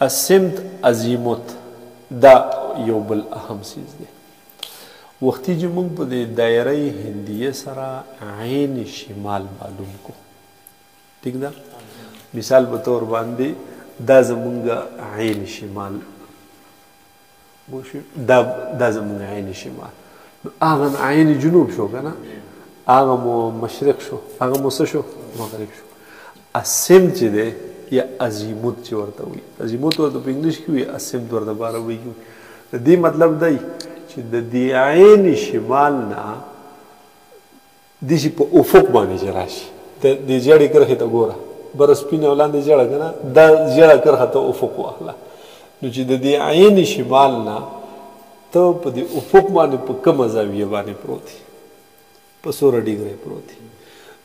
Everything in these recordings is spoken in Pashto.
السمت عظیمت دا یو بل اهم چیز دی وختي چې موږ په دې دایره هندیه سره عین شمال معلوم کو ٹھیک ده مثال په تور باندې دا زمونږ عین شمال دا زمونږ عین شمال هغه عین جنوب شو که نه هغه مو مشرق شو هغه مو څه شو مغرب شو السمت چې دی یا عظیمت چې ورته وایي عظیمت ورته په انګلیش کې وایي السمت ورته په عربي کې وایي د دې مطلب دی چې د دې عین شمال نه داسې په افق باندې چې راشي د ژړې کرښې ته ګوره بره سپینه ولاندې ژړه که نه دا ژړه کرښه ته افق واخله نو چې د دې عین شمال نه ته په دې افق باندې په کومه زاویه باندې پروت یې په 16 ډیګرۍ پروت یې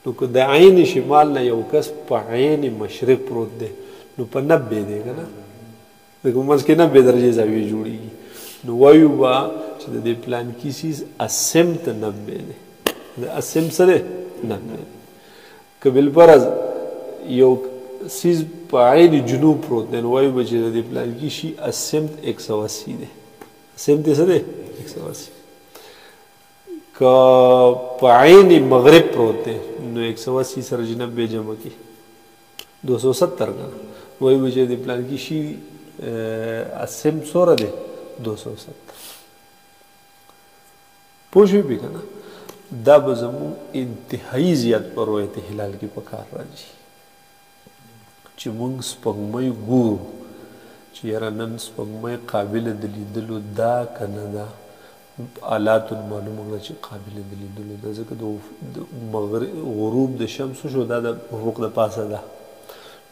نو که د عین شمال نه یو کس په عین مشرق پروت دی نو په 90 دی که نه لکه منځ کې 90 درجې زاویې جوړېږي نو وایو به چې د دې پلانکي سیز السمت 90 دی د السمت څه دی 90 دی که بالفرض یو سیز په عین جنوب پروت دی نو وایو به چې د دې پلانکي شي السمت 180 دی السمت څه دی 180 که په عین مغرب پروت دی نو 180 سره چې 90 جمع کړي 270 که وایو به چې د پلانکي شي السمت څومره دی 270 پوه شوې پې که نه دا به زموږ انتهایي زیات په رؤیت هلال کې په کار راځي چې موږ سپوږمۍ ګورو چې یاره نن سپوږمۍ قابله د لیدلو ده که نه ده آلاتو معلومه کړه چې قابله د لیدلو ده ځکه د غروب د شمسو شو دا د افق د پاسه ده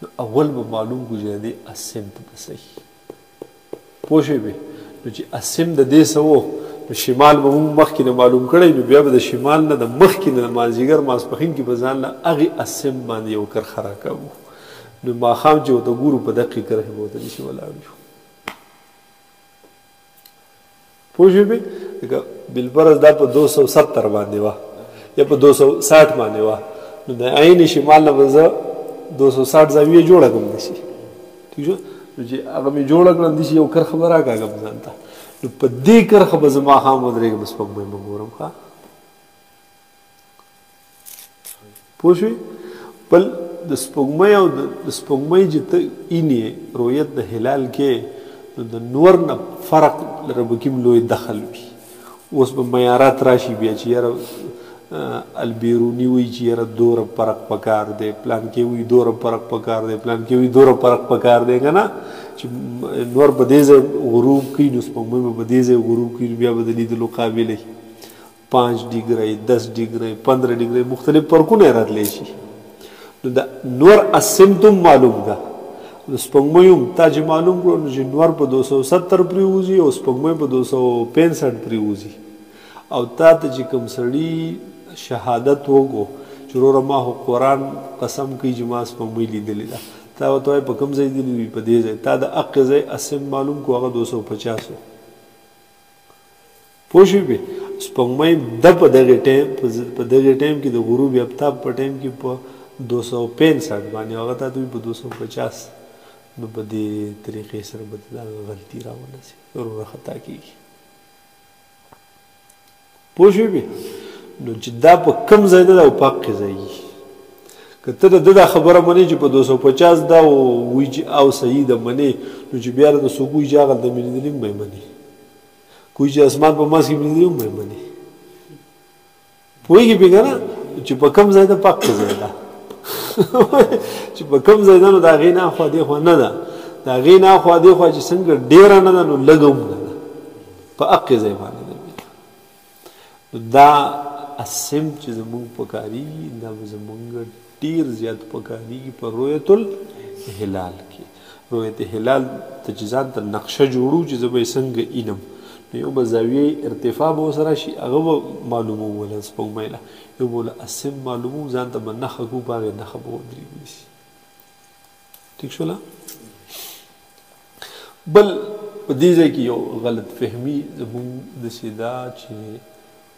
نو اول به معلوم کړو چې د دې السمت به صحیح پوه شوې پې نو چې السمت د دې څه و نو شمال به موږ مخکې نه معلوم کړی نو بیا به د شمال نه د مخکې نه د مازدیګر ماسپښین کې به ځان له هغې السمت باندې یو کرښه راکوو نو ماښام چې ورته ګورو په دقې کرښې به ورته داسې ولاړ یو پوه شوې پې لکه بالفرض دا په 270 باندې وه یا په 260 باندې وه نو د عین شمال نه به زه 260 زاویه جوړه کړم داسې ټیک شو نو چې هغه مې جوړه کړم داسې یو کرښه به راکاږم ځان ته نو په دې کرښه به زه ماښام ودرېږم سپوږمۍ به ګورم ښه پوه شوې بل د سپوږمۍ او د سپوږمۍ چې ته اینې رؤیت د هلال کې نو د نور نه فرق لره به کوم لوی دخل وي اوس به معیارات راشي بیا چې یاره البیروني وایي چې یاره دوره فرق پکار دی پلان کې وایي دوره فرق پکار دی پلان کې وایي دوره فرق پکار دی که نه چې نور به دې ځای غروب کوي نو سپوږمۍ به دې ځای غروب کوي بیا به د لیدلو قابله 5 ډیګرۍ 10 ډیګرۍ 15 ډیګرۍ مختلف فرقونه یې راتلی شي نو د نور السمت هم معلوم ده د سپوږمۍ هم تا چې معلوم کړو نو چې نور په 270 پرېوځي او سپوږمۍ په 265 پرېوځي او تا ته چې کوم سړي شهادت وکړو چې وروره ما خو قرآن قسم کوي چې ما سپوږمۍ لیدلې ده تا ورته وایي په کوم ځای لیدلې وي په دې ځای تا د هغې ځای السمت معلوم کړو هغه 250 پوه شوې پې سپوږمۍ ده په دغې ټایم کې د غروب آفتاب په ټایم کې په 265 باندې هغه تا ته وي په 250 نو په دې طریقې سره به دا غلطي راونسي وروره خطا کېږي پوه شوې پې نو چې دا په کوم ځای ده او په هغې ځای که ته د ده دا خبره منې چې په 250 دا وایي چې او صحیح ده منې نو چې بیا د څوک وایي چې هغلته مې لیدلي هم به یې منې کوی چې اسمان په منځ کې مې لیدلي هم به یې منې پوهېږي پې که نه چې په کوم ځای ده په هغې ځای ده چې په کوم ځای ده نو د هغې نه اخوا دېخوا نه ده د هغې نه اخوا دېخوا چې څنګه ډېره نه ده نو لږه هم نه ده په هغې ځای باندې ده نو دا السمت چې زمونږ په کارېږي دا به زمونږ ډېر زیات په کارېږي په رؤیت الهلال کې رؤیت هلال ته چې ځان ته نقشه جوړو چې زه به یې څنګه اینم نو یو به زاویې ارتفاع به ورسره شي هغه به معلوموم وله سپوږمۍ له یو به وله السمت معلوموم ځان ته به نښه کړو په هغې نښه به ودرېږو داسې ټیک شوله بل په دې ځای کې یو غلط فهمي زمونږ داسې ده چې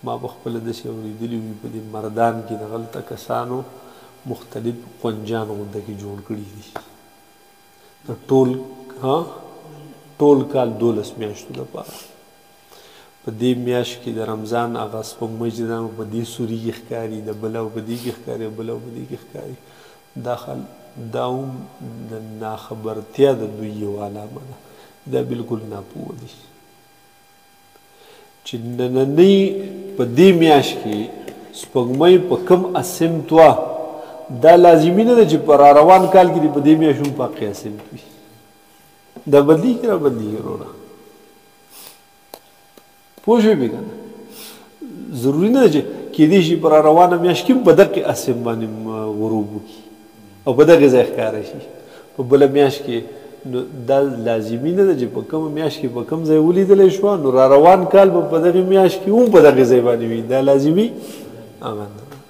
ما به خپله داسې اورېدلي وي په دې مردان کې د غلطه کسانو مختلف قنجان غونده کې جوړ کړي دي ټول کال 12 میاشتو دپاره په دې میاشت کې د رمضان هغه سپوږمۍ چې ده په دې سوري کې ښکاري د بله په دې کې ښکاري بله په دې کې ښکاري دا هم د ناخبرتیا د دوی یو علامه ده دا بالکل ناپوه دي چې نننۍ په دې میاشت کې سپوږمۍ په کم اسمت وه دا لازمي نه ده چې په راروان کال کې دې په دې میاشت هم په حقې اسمت وي دا بدلېږي را بدلېږي وروره پوه شوې بې که نه ضروري نه ده چې کیدای شي په راروانه میاشت کې هم په دقې اسم باندې غروب وکړي او په دغې ځای ښکاره شي په بله میاشت کې نو دا لازمي نه ده چې په کومه میاشت کې په کوم ځای ولیدلی شوه نو راروان کال به په دغې میاشت کې هم په دغې ځای باندې وي دا لازمي هغه نه ده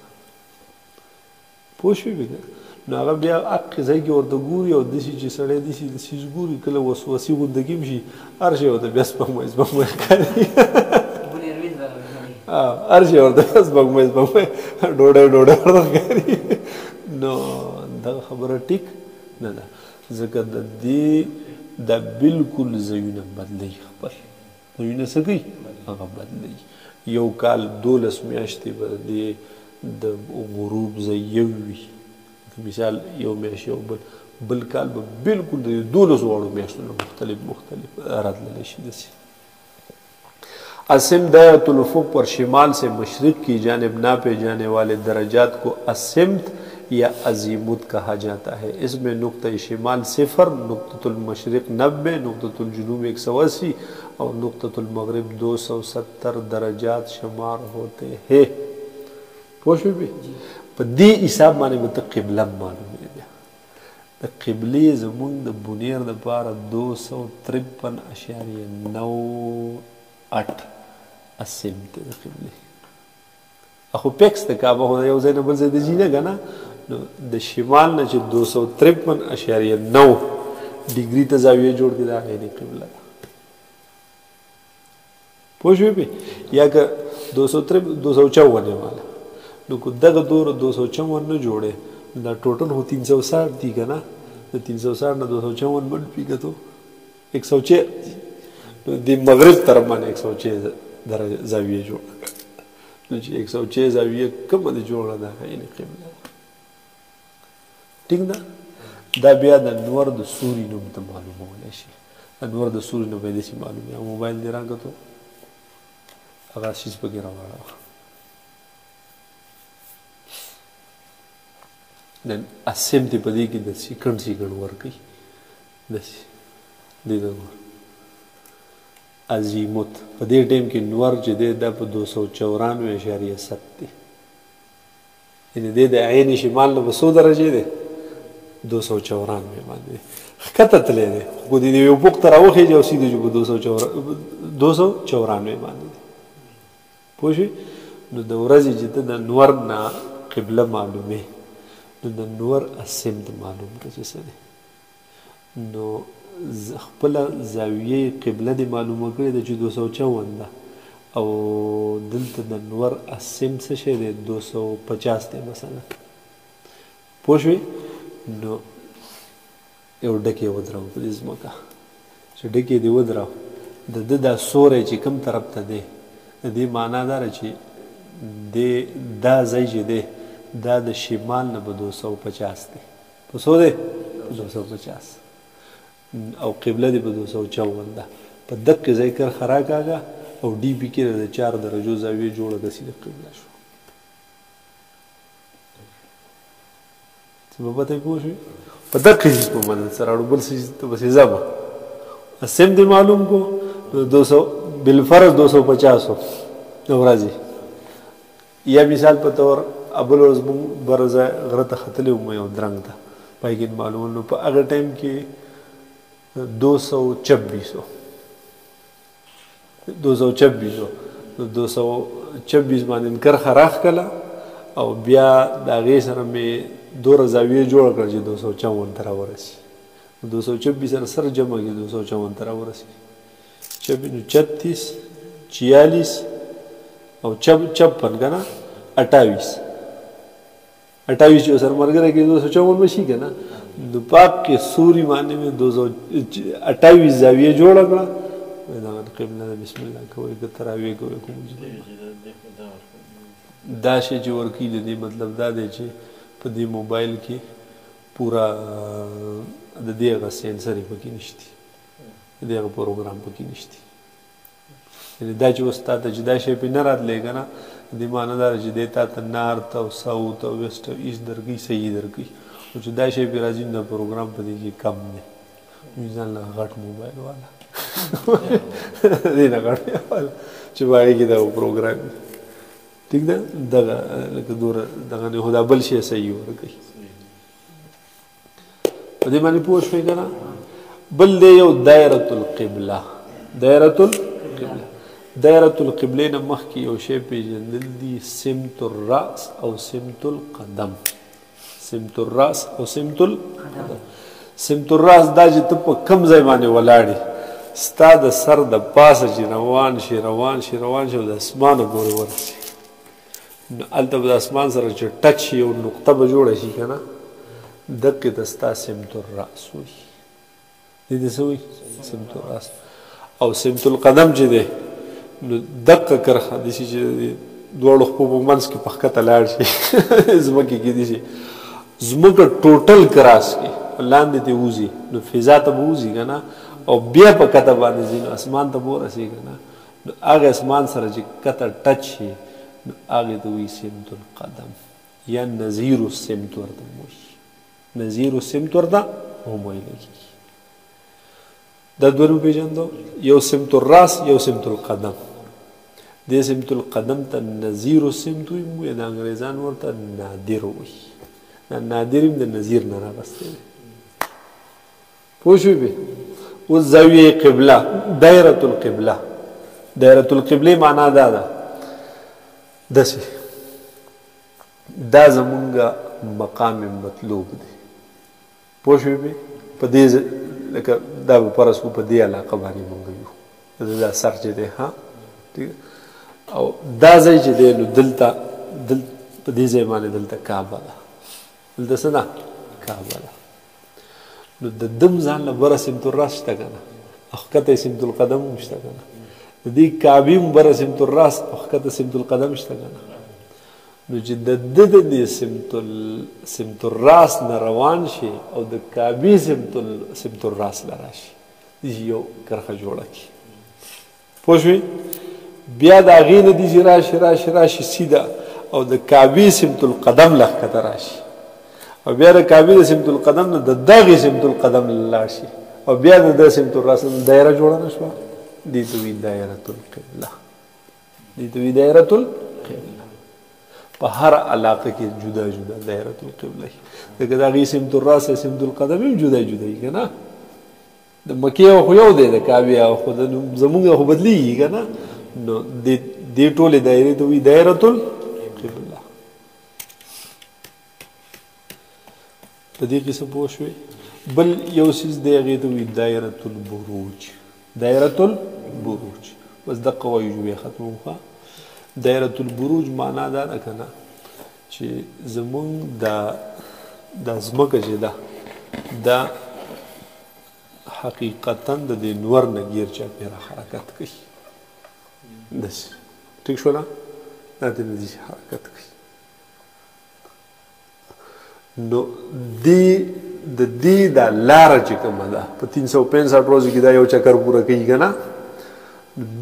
پوه شوې بې که نو هغه بیا حقې ځای کې ورته ګوري او داسې چې سړی داسې څیز ګوري کله وسوسې غونده کې هم شي هر شی ورته بیا سپوږمۍ ښکاري هر شی ورته سپوږمۍ ډوډۍ ورته ښکاري نو دغه خبره ټیک نه ده ځکه د دې دا بالکل ځایونه بدلوي خپل ځایونه څه کوي هغه بدلوي یو کال 12 میاشتې به د غروب ځای یو وي مثال یو میاشت یو بل کال به بالکل د 12 واړو میاشتو نه مختلف راتللی شي داسې اسم دایۃ الافق پر شمال سے مشرق کی جانب ناپے جانے والے درجات کو اسمت یا عزیمت کہا جاتا ہے اس میں نقطہ شمال 0 نقطۃ المشرق 90 نقطۃ الجنوب 180 اور نقطۃ المغرب 270 درجات شمار ہوتے ہیں پوه شوې بې په دې حساب باندې به ته قبله معلومې بیا د قبلې زمونږ د بنیر دپاره 253.98 اسم دی د قبلې خو پیکس د کعبه خو د یو ځای نه بل ځای د ځي نه که نه نو د شمال نه چې 253.9 ډګري ته زاویه جوړ کړي د هغې د قبله ده پوه شوې بې یا که 254 والا نو که دغه دوره 254 نه جوړې دا ټوټل خو 360 دي که نه د 360 نه 254 بل پي که تو 106 نو د مغرب طرف باندې 106 زاویه جوړه نو چې 106 زاویه کومه د جوړه ده هغه یې قبله ده ټیک ده دا بیا د نور د سوري نوم ته معلومولی شي د نور د سوري نوم به یې داسې معلومي او موبایل دې راکړه هغه شیز پکې راواړوه نن اسم دی په دې کې د سیکنډ ورکوي داسې دې ته ګوره عظیمت په دې ټایم کې نور چې دی دا په 294.7 دی یعنې دی د عین شمال نه په څو درجې دی 294 باندې ښکته تللی دی خو د یو بوق ته راوخېږي او سیده جو په 294 باندې دی پوه شوې نو د ورځې چې ته د نور نه قبله معلومې نو د نور اسم ته معلوم کړه چې څه دی نو خپله زاویه قبله دې معلومه کړې ده چې 254 ده او دلته د نور اسم څه شی دی 250 دی مثلا پوه شوې نو یو ډکی ودراو په دې ځمکه چې ډکی دې ودراو د ده دا سوری چې کوم طرف ته دی د دې معنا دا ده چې دا ځای چې دی دا د شمال نه به 250 دی په څو دی 250 او قبله دی په 254 ده په دقې ځای کرښه راکاږه او ډي پي کې د 4 درجو زاویې جوړه ده سیده قبله شو څه به پته پوه شوې په دقې چیز په مدد سره اړو بل څه ته بس ځه اسم دې معلوم کو 200 بالفرض 250 ورځې یا مثال په طور ابل ورځ مونږ بره ځای غره ته ختلی وم یو درنګ ته پای کې معلومه نو په هغه ټایم کې 226 باندې کرښه راښکله او بیا د هغې سره مې دوره زاویې جوړه کړه چې 254 ته راورسي 226 سره سر جمع کړي 254 ته راورسي 36 46 او 56 که نه 28 چې سره ملګری کې 254 به شي که نه نو پاک کې سوري باندې مې 228 زاویه جوړه کړه دا قبله ده بسم الله کوئ که تراویح کوئ کوم دا شی چې ورکي د دې مطلب دا دی چې په دې موبایل کې پورا د دې هغه سینسر یې پکې نشتی د دې هغه پروګرام پکې نشتی یعنې دا چې اوس تا ته چې دا شی پې نه راتلی که نه دې معنی دا چې دی تا ته نارت او ساوت او ویسټ او ایسټ درکوي صحیح درکوي خو چې دا شی پې راځي نو دا پروګرام په دې کې کم دی ځان له غټ موبایل والا دې نه غټ والا چې په هغې کې دا پروګرام وي ٹھیک ده دغه لکه دوره دغه نه خو دا بل شی صحیح ورکوي په دې باندې پوه شوې که نه بل دی یو دایرة القبله دایرة القبله دایرة القبلې نه مخکې یو شی پېژندل دي سمت الراس او سمت القدم سمت الراس او سمت القدم سمت الراس دا چې ته په کم ځای باندې ولاړې ستا د سر د پاسه چې روان شي روان شي روان شي او د اسمانه پورې ورسي نو هلته به د اسمان سره چې ټچ شي یو نقطه به جوړه شي که نه دقې ته ستا سمت الراس وي دې ته څه وایي سمت الراس او سمت القدم چې دی نو دقه کرښه داسې چې دواړو خپو په منځ کې په ښکته لاړ شي ځمکې کې داسې ځمکه ټوټل کراس کې لاندې ته وځي نو فضا ته به وځي که نه او بیا په کته باندې ځي نو اسمان ته به ورسي که نه نو هغه اسمان سره چې کته ټچ شي نو هغې ته وایي سمت القدم یا نظیر السمت ورته وایي نظیر السمت ورته هم ویلی کېږي دا دوه نوم پېژندو یو سمت الراس یو سمت القدم دې سمت القدم ته نظیر السمت وایي د انګریزان ورته نادر وایي دا نادر هم د نظیر نه راغستی دی پوه شوې بې اوس زاویې قبله دایرة القبله دایرة القبلې معنا دا ده داسې دا زمونږ مقام مطلوب دی پوه شوې بې په دې لکه دا به فرض کړو په دې علاقه باندې مونږ یو دا سر چې دی ها او دا ځای چې دی نو دلته په دې ځای باندې دلته کعبه ده دلته څه ده کعبه ده نو د دم ځان له بره سمت الراس شته که نه او ښکته سمت القدم هم شته که نه د دې کعبې هم بره سمت الراس او ښکته سمت القدم شته که نه نو چې د ده د دې سمت الراس نه روان شي او د کعبې سمت الراس له راشي داسې یو کرښه جوړه کړي پوه شوې بیا د هغې نه داسې راشي راشي راشي سیده او د کعبې سمت القدم له ښکته راشي او بیا د کعبې د سمت القدم نه د دغې سمت القدم له لاړ شي او بیا د ده سمت الراس نه دایره جوړه نه شوه دې ته وایي دایرة القبله دې ته وایي دایرة القبله په هر علاقه کې جدا جدا دایرة القبله لکه د هغې سمت الراس یا سمت القدم هم جدا جدا وي که نه د مکې خو یو دی د کعبې خو زمونږ خو بدلېږي که نه نو دې ټولې دایرې ته وایي دایرة القبله په دې کې څه پوه شوې بل یو څیز دی هغې ته وایي دایرة البروج دایرة البروج بس دقه وایو جملې ختموم ښه دایرة البروج معنا دا ده که نه چې زمونږ دا ځمکه چې ده دا حقیقتا د دې نور نه ګیر چاپېره حرکت کوي داسې ټیک شوله دا دې نه داسې حرکت کوي نو د دې دا لاره چې کومه ده په 365 ورځو کې دا یو چکر پوره کوي که نه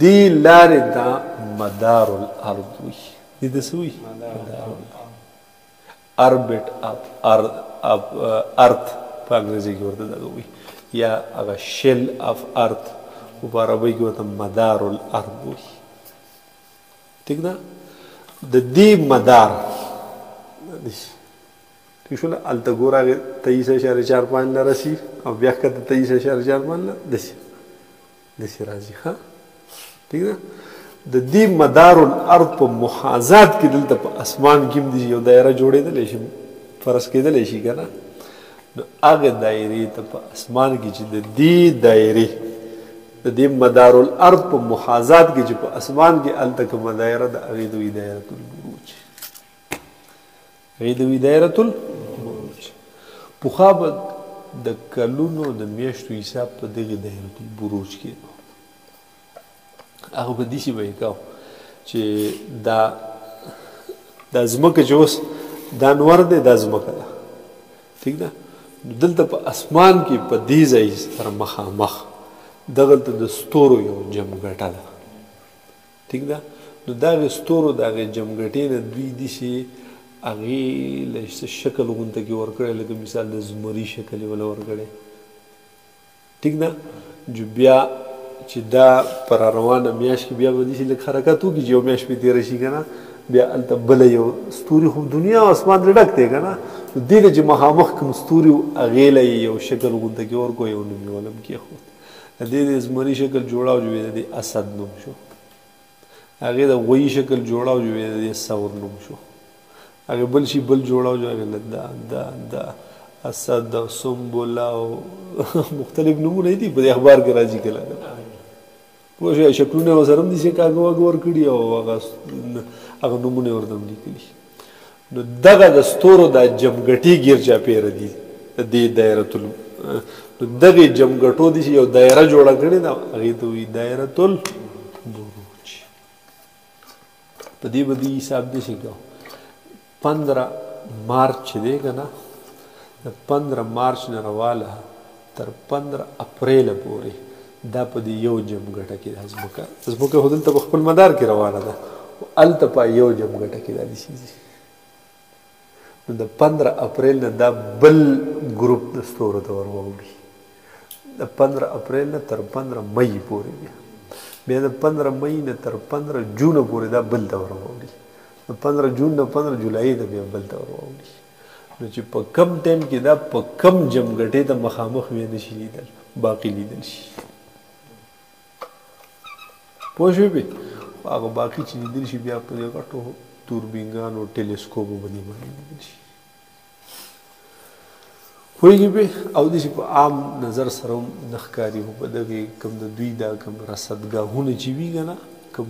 دې لارې ته مدار الارض وي دې ته څه وي اربټ اف ارث په انګریزي کې ورته دغه وي یا هغه شیل اف ارث په عربي کې ورته مدار الارض وي ٹھیک ده د دې مدار ٹھیک شوله هلته ګوره هغې 23.45 نه رسي او بیا ښکته 23.45 نه داسې راځي ښه ٹھیک ده د دې مدار الارض په محاذات کې دلته په اسمان کې هم یو دایره جوړېدلی شي فرض کېدلی شي که نه نو هغې دایرې ته په اسمان کې چې د دې دایرې د دې مدار الارض په محاذات کې چې په اسمان کې هلته کومه دایره ده هغې ته وایي دایرة البروج هغې ته وایي دایرة البروج پخوا به د کلونو د میاشتو حساب په دغې دایرة البروج کې هغه په دې شي به یې کو چې دا ځمکه چې اوس دا نور دی دا ځمکه ده ټیک ده نو دلته په اسمان کې په دې ځای سره مخامخ دغلته د ستورو یو جمګټه ده ټیک ده نو دغې ستورو د هغې جمګټې نه دوی داسې هغې له شکل غونته کې ورکړی لکه مثال د زمري شکل یې وله ورکړی ټیک ده جو بیا چې دا پر روانه میاشت کې بیا به داسې لږ حرکت وکړي چې یو میاشت پې تېره شي که نه بیا هلته بله یو ستوري خو دنیا او اسمان ترې ډک دی که نه نو دې ته چې مخامخ کوم ستوري هغې له یو شکل غونته کې ورکړو یو نوم یې ولم کېښود د دې د زمري شکل جوړاو جو د دې اسد نوم شو هغې د غویي شکل جوړاو جو د دې ثور نوم شو هغې بل شي بل جوړاو جو هغې د اسد او سنبله او مختلف نومونه دي په دې اخبار کې راځي کله پوه شوې شکلونه یې ورسره هم داسې کاږه واږه ورکړي او هغه نومونه یې ورته هم لیکلي نو دغه د ستورو دا جمګټې ګیر چاپېره دي د دې دایرة نو دغې جمګټو داسې یو دایره جوړه کړې ده هغې ته وایي دایرة البروج په دې به دې حساب داسې کوو 15 مارچ چې دی که نه د 15 مارچ نه رواله تر 15 اپریله پورې دا په دې یو جمګټه کې ده ځمکه خو دلته په خپل مدار کې روانه ده هلته په یو جمګټه کې دا داسې ځي نو د 15 اپریل نه دا بل ګروپ د ستورو ته ور واوړي د 15 اپریل نه تر 15 مئی پورې بیا د 15 مئی نه تر 15 جون پورې دا بل ته ور واوړي د 15 جون نه 15 جولای ته بیا بل ته ور واوړي نو چې په کم ټایم کې دا په کم جمګټې ته مخامخ وی نه شي لیدل باقي لیدل شي پوه شوې پې هغه باقي چې لیدل شي بیا په دې غټو دوربینګانو ټیلیسکوپو باندې لیدل شي پوهېږي پې او داسې په عام نظر سره هم نه ښکاري خو په دغې کوم د دوی دا کوم رصدګاهونه چې وي که نه کوم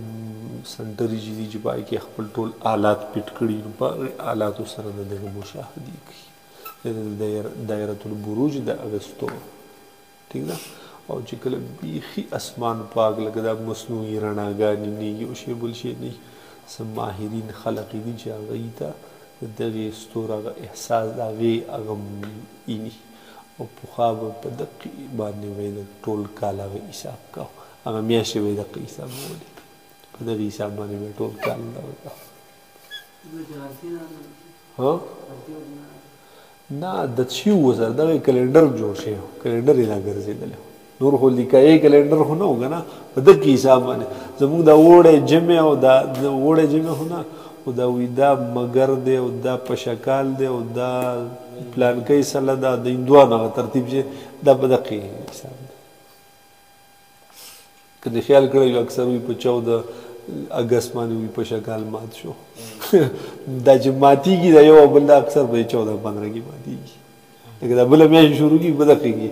سنټرې چې دي چې په هغې کې خپل ټول آلات فټ کړي نو په هغې آلاتو سره د دغه مشاهدې کوي د دایرة البروج د هغه ستورو ټیک ده او چې کله بیخي اسمان پاک لکه دا مصنوعي رڼاګانې نه یو شی بل شی نه څه ماهرین خلق دي چې هغوی ته د دغې ستورو هغه احساس د هغې هغه ایني او پخوا به په دقې باندې به یې د ټول کال هغه حساب کوو هغه میاشتې به یې دقه حساب ولې په دغې حساب باندې به یې ټول کال دغه کوو نه عادت شوي وو سره دغه کلنډر جوړ شوی و کلنډر یې دا ګرځېدلی و نور خو لیکایي کلنډر خو نه و که نه په دقې حساب باندې زموږ دا اوړی جمع او دا اوړی جمع خو نه او دا وي دا مګر دی او دا پشکال دی او دا پلانکۍ سله ده د هندوانو هغه ترتیب چې دا په دقې حساب دی که دې خیال کړی وي اکثر وي په 14 اګست باندې وي پشکال مات شو دا چې ماتېږي دا یو او بل دا اکثر به 14-15 کې ماتېږي لکه دا بله میاشت شروع کېږي په دقې کې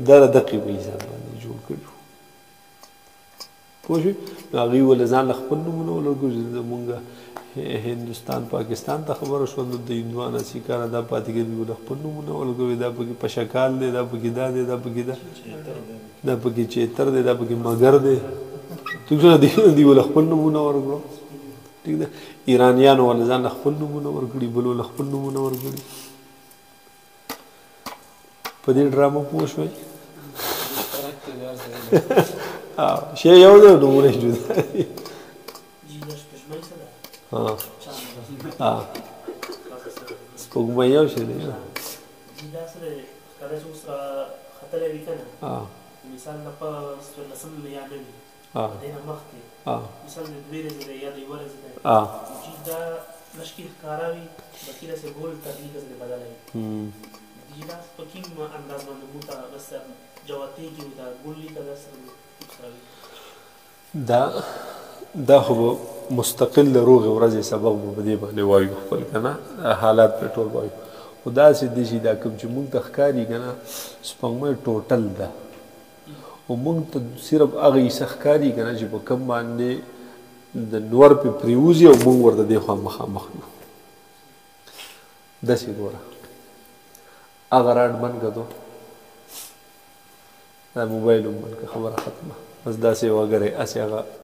دا د دقې په حساب باندې جوړ کړي وو پوه شوې نو هغوی ولې ځان له خپل نومونه ولګو چې زمونږ هندوستان پاکستان ته خبره شوه نو د هندوانو سیکانه دا پاتې کېږي له خپل نومونه ولګوي دا پکې پشکال دی دا پکې دا دی دا پکې دا پکې چیتر دی دا پکې مګر دی ټیک شو دی له خپل نومونه ورکړو ټیک ده ایرانیانو ولې ځان له خپل نومونه ورکړي بل له خپل نومونه ورکړي په دې ډرامه پوه شوئ شی یو دی نومونه جدا دي سپوږمۍ یو شی دی مثال د په 14 یا نه وي دینه مخکې مثال د 2 ورځې دی یا د 1 ورځې دی چې دا مشکل ښکاره وي بلکې داسې ګول تحلیل داسې بدله وي چې دا په کوم انداز باندې موږ ته بس جواتېږي دا ګول لیکه داسې دا خو مستقل د روغې ورځې سبق به په دې باندې وایو خپل که نه حالات پرې ټول وایو خو داسې دی چې دا کوم چې موږ ته ښکاري که نه سپوږمۍ ټوټل ده او موږ ته صرف هغه حصه ښکاري که نه چې په کوم باندې د نور پې پرېوځي او موږ ورته دې خوا مخامخ یو داسې ګوره هغه راډ بند کړو دا موبایل هم بند که خبره ختمه بس داسې وګورئ هسې هغه